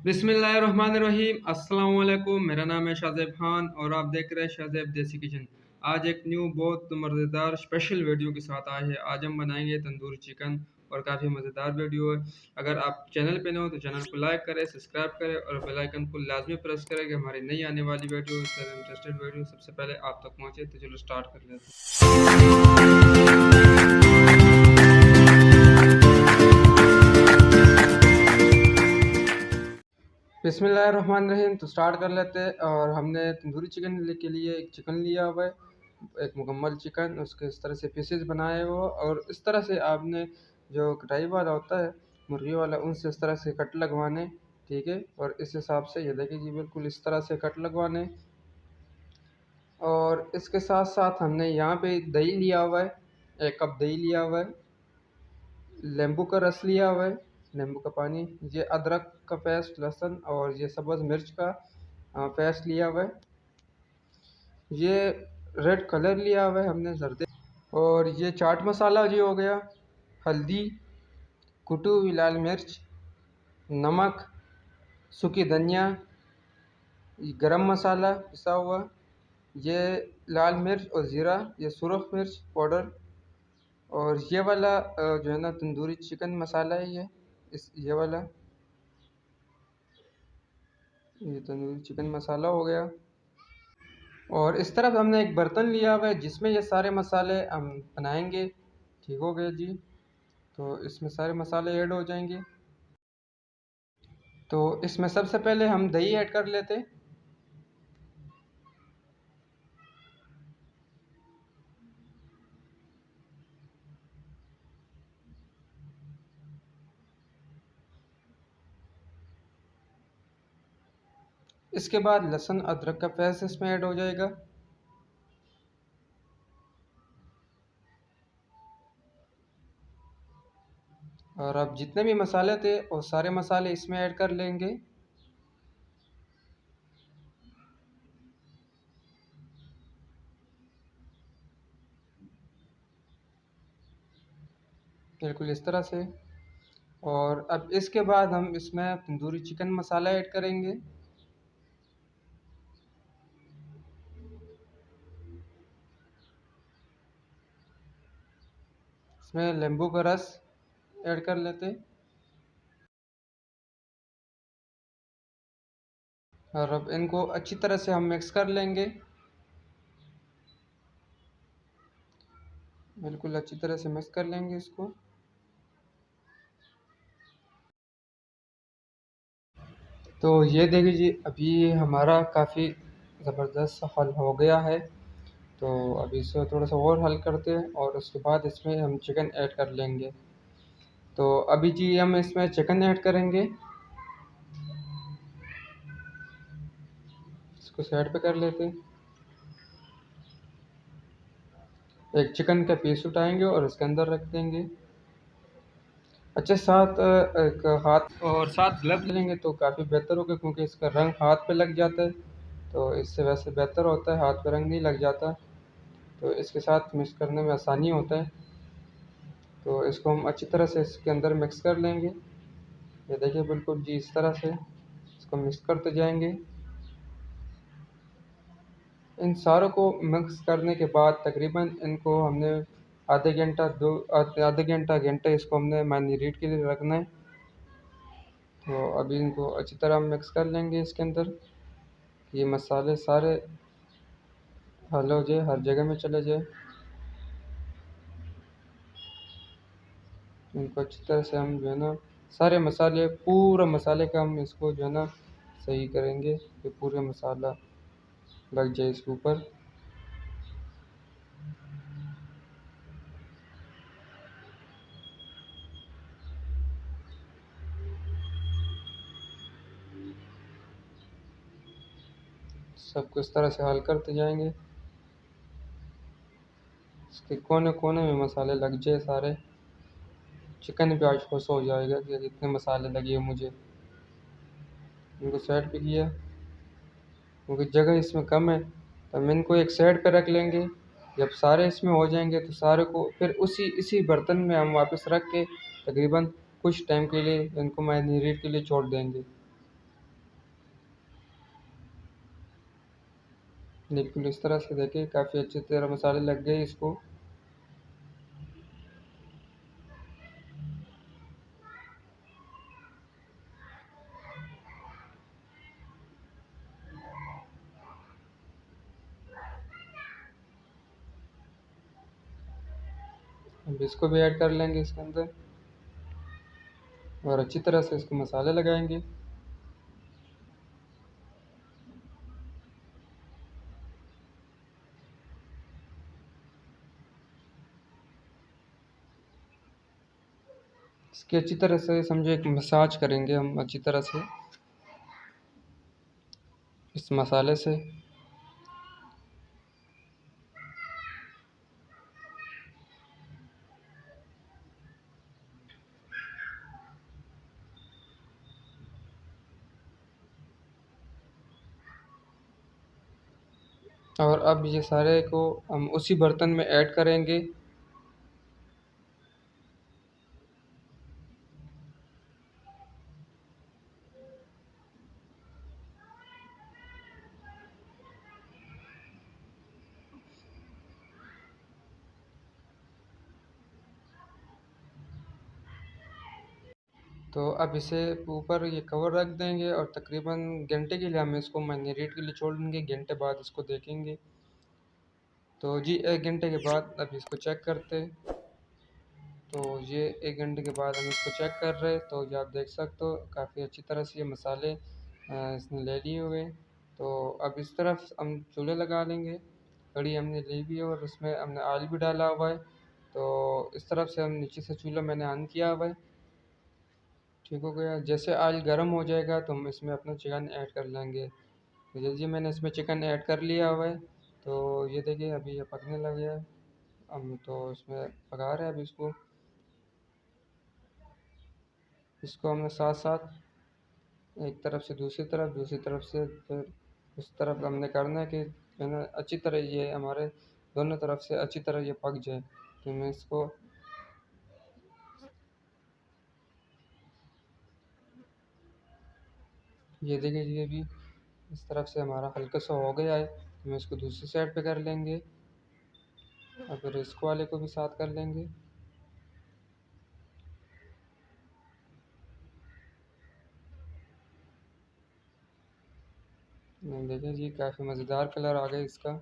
बिस्मिल्लाहिर्रहमानिर्रहीम। अस्सलाम वालेकुम। मेरा नाम है शाज़ेब खान और आप देख रहे हैं शाज़ेब देसी किचन। आज एक न्यू बहुत मज़ेदार स्पेशल वीडियो के साथ आए हैं। आज हम बनाएंगे तंदूरी चिकन और काफ़ी मज़ेदार वीडियो है। अगर आप चैनल पे नए हो तो चैनल को लाइक करें, सब्सक्राइब करें और बेल आइकन को लाजमी प्रेस करें कि हमारी नई आने वाली वीडियो इंटरेस्टेड वीडियो सबसे पहले आप तक पहुँचे। तो चलो स्टार्ट कर लेते हैं। बिस्मिल्लाहिर्रहमानिर्रहीम। तो स्टार्ट कर लेते हैं। और हमने तंदूरी चिकन के लिए एक चिकन लिया हुआ है, एक मुकम्मल चिकन। उसके इस तरह से पीसेस बनाए हुए और इस तरह से आपने जो कटाई वाला होता है मुर्गी वाला, उनसे इस तरह से कट लगवाने। ठीक है, और इस हिसाब से ये देखिए जी, बिल्कुल इस तरह से कट लगवाने। और इसके साथ साथ हमने यहाँ पे दही लिया हुआ है, 1 कप दही लिया हुआ है, नींबू का रस लिया हुआ है, नींबू का पानी, ये अदरक का पेस्ट, लहसुन और ये सब्ज़ मिर्च का पेस्ट लिया हुआ है, ये रेड कलर लिया हुआ है हमने जर्दे, और ये चाट मसाला जी हो गया, हल्दी, कुटी हुई लाल मिर्च, नमक, सूखी धनिया, गरम मसाला पिसा हुआ, ये लाल मिर्च और ज़ीरा, ये सुरख मिर्च पाउडर, और ये वाला जो है ना तंदूरी चिकन मसाला है, ये वाला, ये तंदूरी चिकन मसाला हो गया। और इस तरफ हमने एक बर्तन लिया हुआ है जिसमें ये सारे मसाले हम बनाएंगे। ठीक हो गया जी। तो इसमें सारे मसाले ऐड हो जाएंगे। तो इसमें सबसे पहले हम दही ऐड कर लेते हैं। इसके बाद लहसुन अदरक का पेस्ट इसमें ऐड हो जाएगा। और अब जितने भी मसाले थे वो सारे मसाले इसमें ऐड कर लेंगे। बिल्कुल इस तरह से। और अब इसके बाद हम इसमें तंदूरी चिकन मसाला ऐड करेंगे। इसमें नींबू का रस ऐड कर लेते। और अब इनको अच्छी तरह से हम मिक्स कर लेंगे, बिल्कुल अच्छी तरह से मिक्स कर लेंगे इसको। तो ये देखिए जी, अभी हमारा काफ़ी ज़बरदस्त हल हो गया है। तो अभी इसे थोड़ा सा और हल करते हैं और उसके बाद इसमें हम चिकन ऐड कर लेंगे। तो अभी जी हम इसमें चिकन ऐड करेंगे। इसको साइड पे कर लेते हैं। एक चिकन का पीस उठाएंगे और इसके अंदर रख देंगे। अच्छे साथ एक हाथ और साथ ग्लव्स लेंगे तो काफ़ी बेहतर होगा, क्योंकि इसका रंग हाथ पे लग जाता है। तो इससे वैसे बेहतर होता है, हाथ पे रंग नहीं लग जाता। तो इसके साथ मिक्स करने में आसानी होता है। तो इसको हम अच्छी तरह से इसके अंदर मिक्स कर लेंगे। ये देखिए बिल्कुल जी, इस तरह से इसको मिक्स करते जाएंगे। इन सारों को मिक्स करने के बाद तकरीबन इनको हमने आधे घंटा घंटे इसको हमने मैरिनेट के लिए रखना है। तो अभी इनको अच्छी तरह मिक्स कर लेंगे इसके अंदर, ये मसाले सारे हल हो जाए, हर जगह में चले जाए। इनको अच्छी तरह से हम जो है ना सारे मसाले, पूरा मसाले का हम इसको जो है ना सही करेंगे कि पूरे मसाला लग जाए इसके ऊपर। सबको इस तरह से हल करते जाएंगे, इसके कोने कोने में मसाले लग जाए सारे। चिकन भी आज खुश हो जाएगा कि इतने मसाले लगे मुझे। इनको साइड पे किया क्योंकि जगह इसमें कम है, तो हम इनको एक साइड पे रख लेंगे। जब सारे इसमें हो जाएंगे तो सारे को फिर उसी इसी बर्तन में हम वापस रख के तकरीबन कुछ टाइम के लिए इनको मैरिनेट के लिए छोड़ देंगे। बिल्कुल इस तरह से देखिए काफ़ी अच्छी तरह मसाले लग गए इसको। अब इसको भी ऐड कर लेंगे इसके अंदर और अच्छी तरह से इसको मसाले लगाएंगे। इसकी अच्छी तरह से समझो एक मसाज करेंगे हम अच्छी तरह से इस मसाले से। और अब ये सारे को हम उसी बर्तन में ऐड करेंगे। तो अब इसे ऊपर ये कवर रख देंगे और तकरीबन घंटे के लिए हम इसको मैरिनेट के लिए छोड़ देंगे। घंटे बाद इसको देखेंगे। तो जी 1 घंटे के बाद अब इसको चेक करते हैं। तो ये 1 घंटे के बाद हम इसको चेक कर रहे हैं। तो ये आप देख सकते हो काफ़ी अच्छी तरह से ये मसाले इसने ले लिए हुए। तो अब इस तरफ हम चूल्हे लगा लेंगे। कढ़ी हमने ली हुई है और उसमें हमने ऑयल भी डाला हुआ है। तो इस तरफ से हम नीचे से चूल्हा मैंने ऑन किया हुआ है। ठीक हो गया। जैसे ऑयल गर्म हो जाएगा तो हम इसमें अपना चिकन ऐड कर लेंगे। तो जल्दी मैंने इसमें चिकन ऐड कर लिया हुआ है। तो ये देखिए अभी ये पकने लग गया है। हम तो इसमें पका रहे हैं अभी इसको। इसको हमने साथ साथ एक तरफ से दूसरी तरफ से फिर उस तरफ हमने करना है कि जो है ना अच्छी तरह ये हमारे दोनों तरफ से अच्छी तरह ये पक जाए। तो मैं इसको ये देखिए ये भी इस तरफ से हमारा हल्का सा हो गया है। तो मैं इसको दूसरी साइड पे कर लेंगे और फिर इसको वाले को भी साथ कर लेंगे। देखिए जी काफ़ी मज़ेदार कलर आ गया इसका।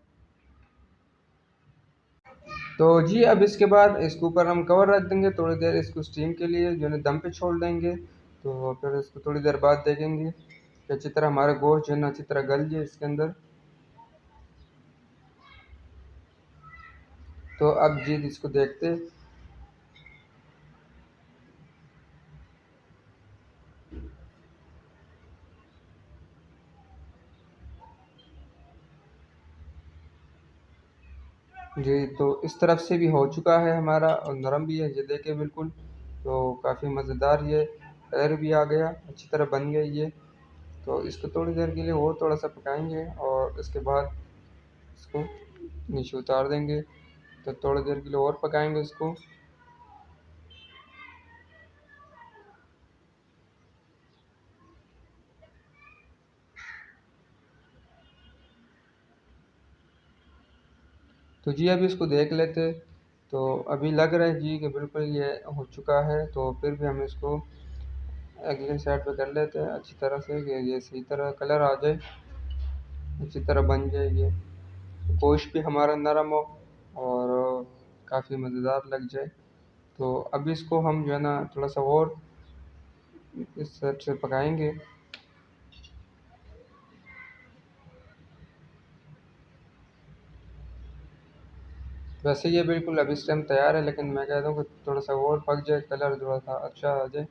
तो जी अब इसके बाद इसके ऊपर हम कवर रख देंगे थोड़ी देर इसको स्टीम के लिए जो है दम पे छोड़ देंगे। तो फिर इसको थोड़ी देर बाद देखेंगे कि अच्छी तरह हमारा गोश्त जो है ना अच्छी तरह गल जाए इसके अंदर। तो अब जी इसको देखते। जी तो इस तरफ से भी हो चुका है हमारा और नरम भी है ये देखिए बिल्कुल। तो काफ़ी मज़ेदार ये कलर भी आ गया अच्छी तरह बन गई ये। तो इसको थोड़ी देर के लिए और थोड़ा सा पकाएंगे और इसके बाद इसको नीचे उतार देंगे। तो थोड़ी देर के लिए और पकाएंगे इसको। तो जी अभी इसको देख लेते। तो अभी लग रहा है जी कि बिल्कुल ये हो चुका है। तो फिर भी हम इसको अगले साइड पे कर लेते हैं अच्छी तरह से कि ये सही तरह कलर आ जाए अच्छी तरह बन जाए ये। गोश्त भी हमारा नरम हो और काफ़ी मज़ेदार लग जाए। तो अभी इसको हम जो है ना थोड़ा सा और इस साइड से पकाएंगे। वैसे ये बिल्कुल अभी इस टाइम तैयार है लेकिन मैं कहता हूँ कि थोड़ा सा और पक जाए कलर थोड़ा सा अच्छा आ जाए।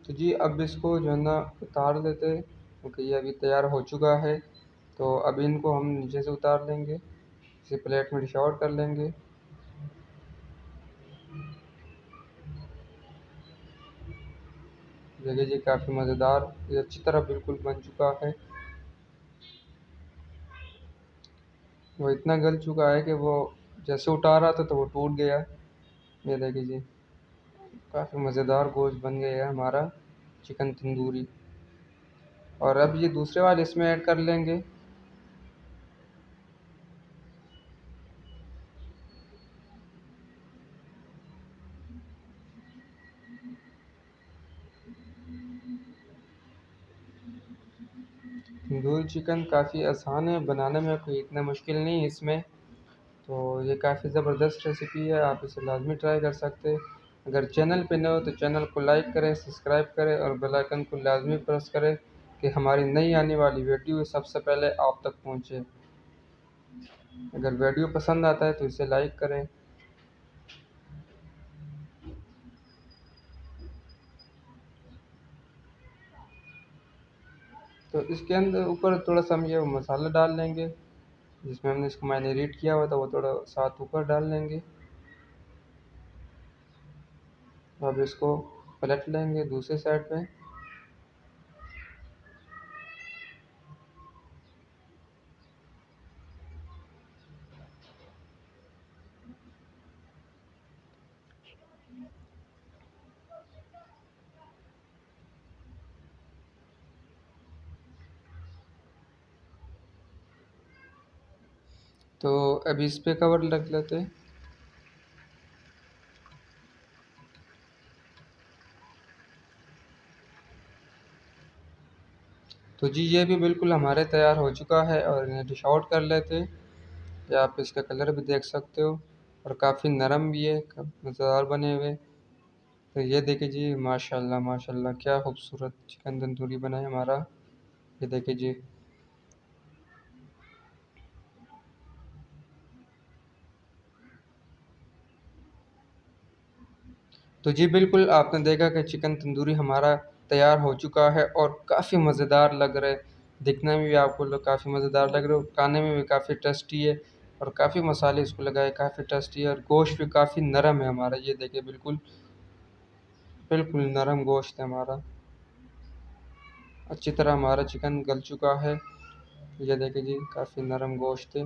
तो जी अब इसको जो है ना उतार लेते हैं क्योंकि ये अभी तैयार हो चुका है। तो अब इनको हम नीचे से उतार लेंगे इसे प्लेट में डिश आउट कर लेंगे। देखिए जी काफ़ी मज़ेदार, ये अच्छी तरह बिल्कुल बन चुका है। वो इतना गल चुका है कि वो जैसे उठा रहा था तो वो टूट गया। ये देखिए जी काफ़ी मज़ेदार गोश्त बन गया है हमारा चिकन तंदूरी। और अब ये दूसरे वाले इसमें ऐड कर लेंगे। तंदूरी चिकन काफ़ी आसान है बनाने में, कोई इतना मुश्किल नहीं है इसमें। तो ये काफ़ी ज़बरदस्त रेसिपी है, आप इसे लाजमी ट्राई कर सकते हैं। अगर चैनल पे नए हो तो चैनल को लाइक करें, सब्सक्राइब करें और बेल आइकन को लाजमी प्रेस करें कि हमारी नई आने वाली वीडियो सबसे पहले आप तक पहुंचे। अगर वीडियो पसंद आता है तो इसे लाइक करें। तो इसके अंदर ऊपर थोड़ा सा हम ये मसाला डाल लेंगे, जिसमें हमने इसको मैरिनेट किया हुआ था वो थोड़ा साथ ऊपर डाल लेंगे। अब इसको पलट लेंगे दूसरी साइड पे। तो अभी इस पे कवर रख लेते हैं। तो जी ये भी बिल्कुल हमारे तैयार हो चुका है और इन्हें डिश आउट कर लेते हैं। या आप इसका कलर भी देख सकते हो और काफ़ी नरम भी है, मज़ेदार बने हुए। तो ये देखिए जी माशाल्लाह माशाल्लाह क्या खूबसूरत चिकन तंदूरी बना है हमारा। ये देखिए जी। तो जी बिल्कुल आपने देखा कि चिकन तंदूरी हमारा तैयार हो चुका है और काफ़ी मज़ेदार लग रहा है। दिखने में भी आपको काफ़ी मज़ेदार लग रहा है और खाने में भी काफ़ी टेस्टी है और काफ़ी मसाले इसको लगाए, काफ़ी टेस्टी है और गोश्त भी काफ़ी नरम है हमारा। ये देखिए बिल्कुल बिल्कुल नरम गोश्त है हमारा। अच्छी तरह हमारा चिकन गल चुका है। ये देखिए जी काफ़ी नरम गोश्त है,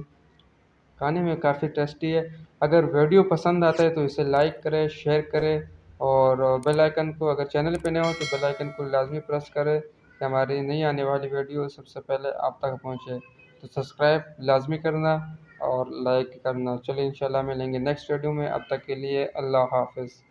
खाने में काफ़ी टेस्टी है। अगर वीडियो पसंद आता है तो इसे लाइक करें, शेयर करें और बेल आइकन को, अगर चैनल पे नए हो तो बेल आइकन को लाजमी प्रेस करें कि हमारी नई आने वाली वीडियो सबसे पहले आप तक पहुँचे। तो सब्सक्राइब लाजमी करना और लाइक करना। चलिए इंशाल्लाह मिलेंगे नेक्स्ट वीडियो में, अब तक के लिए अल्लाह हाफ़िज़।